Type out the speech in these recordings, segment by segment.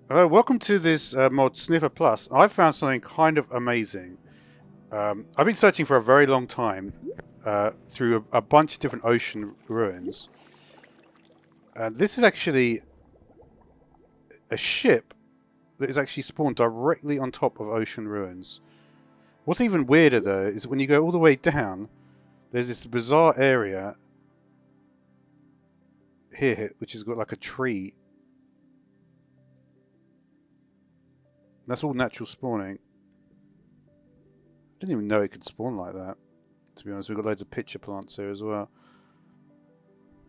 Hello, welcome to this mod Sniffer Plus. I've found something kind of amazing. I've been searching for a very long time through a bunch of different ocean ruins. This is actually a ship that is actually spawned directly on top of ocean ruins. What's even weirder though is when you go all the way down, there's this bizarre area here which has got like a tree. That's all natural spawning. I didn't even know it could spawn like that, to be honest. We've got loads of pitcher plants here as well.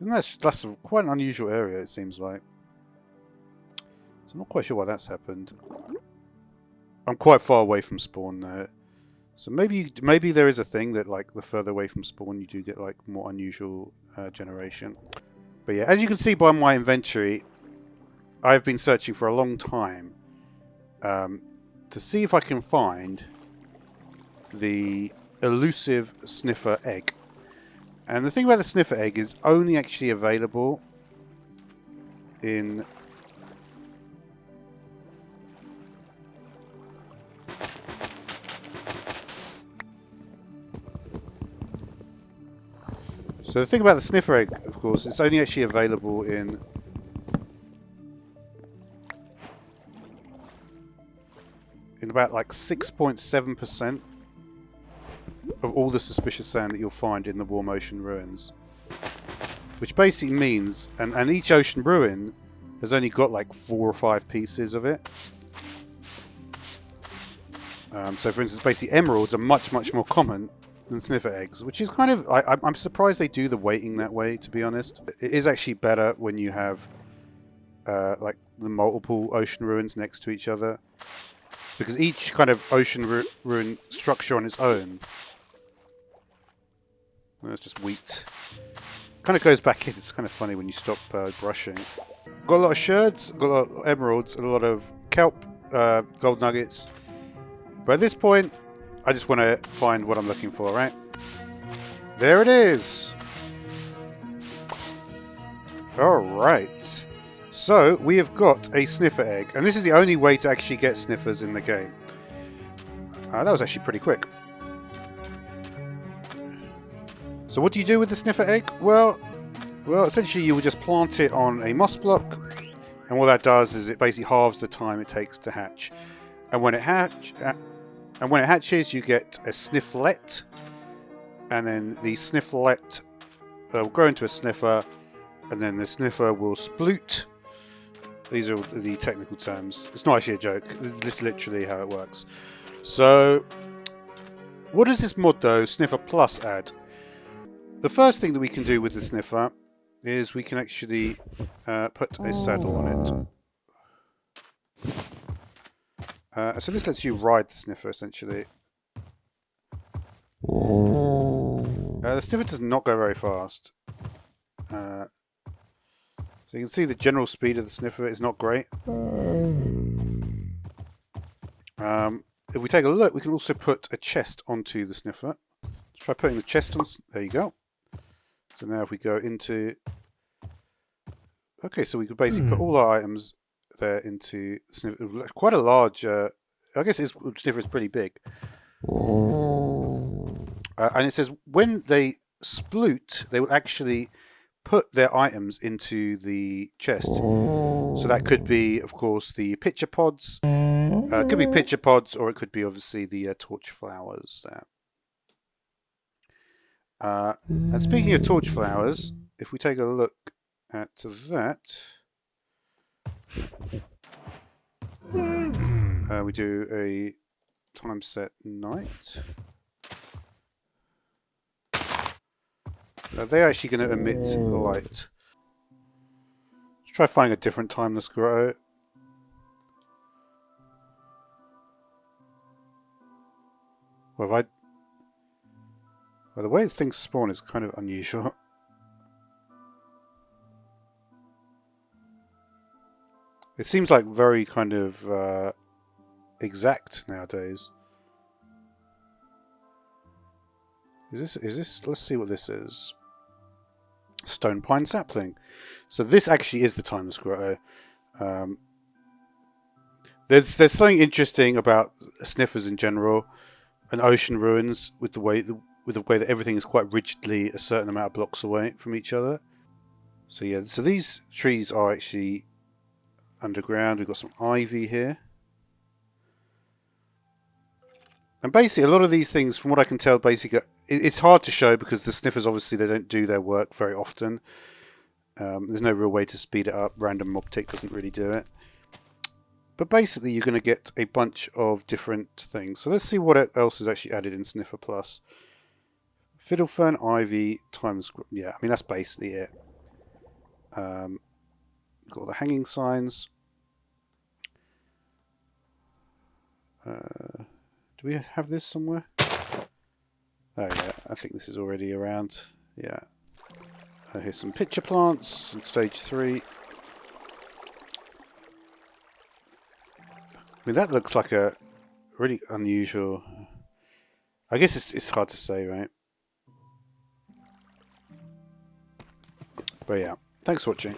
That's quite an unusual area, it seems like. So I'm not quite sure why that's happened. I'm quite far away from spawn now. So maybe there is a thing that, like, the further away from spawn you do get like more unusual generation. But yeah, as you can see by my inventory, I've been searching for a long time to see if I can find the elusive sniffer egg. And the thing about the sniffer egg is only actually available in So the thing about the sniffer egg, of course, it's only actually available in about like 6.7% of all the suspicious sand that you'll find in the warm ocean ruins. Which basically means, and each ocean ruin has only got like 4 or 5 pieces of it. So for instance, basically emeralds are much more common than sniffer eggs, which is kind of, I'm surprised they do the weighting that way, to be honest. It is actually better when you have like the multiple ocean ruins next to each other, because each kind of ocean ruin structure on its own, that's just wheat, kind of goes back in. It's kind of funny when you stop brushing. Got a lot of sherds, got a lot of emeralds, a lot of kelp, gold nuggets, but at this point I just want to find what I'm looking for, right? There it is! Alright. So, we have got a sniffer egg, and this is the only way to actually get sniffers in the game. That was actually pretty quick. So what do you do with the sniffer egg? Well, essentially you will just plant it on a moss block, and what that does is it basically halves the time it takes to hatch. And when it hatches, you get a snifflet, and then the snifflet will grow into a sniffer, and then the sniffer will sploot. These are the technical terms. It's not actually a joke. This is literally how it works. So, what does this mod though, Sniffer Plus, add? The first thing that we can do with the sniffer is we can actually put a saddle on it. So this lets you ride the sniffer, essentially. The sniffer does not go very fast. So you can see the general speed of the sniffer is not great. If we take a look, we can also put a chest onto the sniffer. Let's try putting the chest on. There you go. So now if we go into... Okay, so we could basically put all our items there into the sniffer. Quite a large... I guess the sniffer is pretty big. And it says when they sploot, they will actually put their items into the chest. So that could be, of course, the pitcher pods. It could be pitcher pods, or it could be obviously the torch flowers there. And speaking of torch flowers, if we take a look at that, we do a time set night. They're actually going to emit light. Let's try finding a different timeless grotto. Well, the way things spawn is kind of unusual. It seems like very kind of exact nowadays. Is this? Let's see what this is. Stone pine sapling. So this actually is the timeless grotto. There's something interesting about sniffers in general, and ocean ruins with the way that everything is quite rigidly a certain amount of blocks away from each other. So yeah, so these trees are actually underground. We've got some ivy here. And basically, a lot of these things, from what I can tell, basically, it's hard to show because the sniffers, obviously, they don't do their work very often. There's no real way to speed it up. Random mob tick doesn't really do it. But basically, you're going to get a bunch of different things. So let's see what else is actually added in Sniffer Plus. Fiddlefern, ivy, times... Yeah, I mean, that's basically it. Got all the hanging signs. Do we have this somewhere? Oh yeah, I think this is already around. Yeah. Here's some pitcher plants in stage 3. I mean, that looks like a really unusual... I guess it's hard to say, right? But yeah, thanks for watching.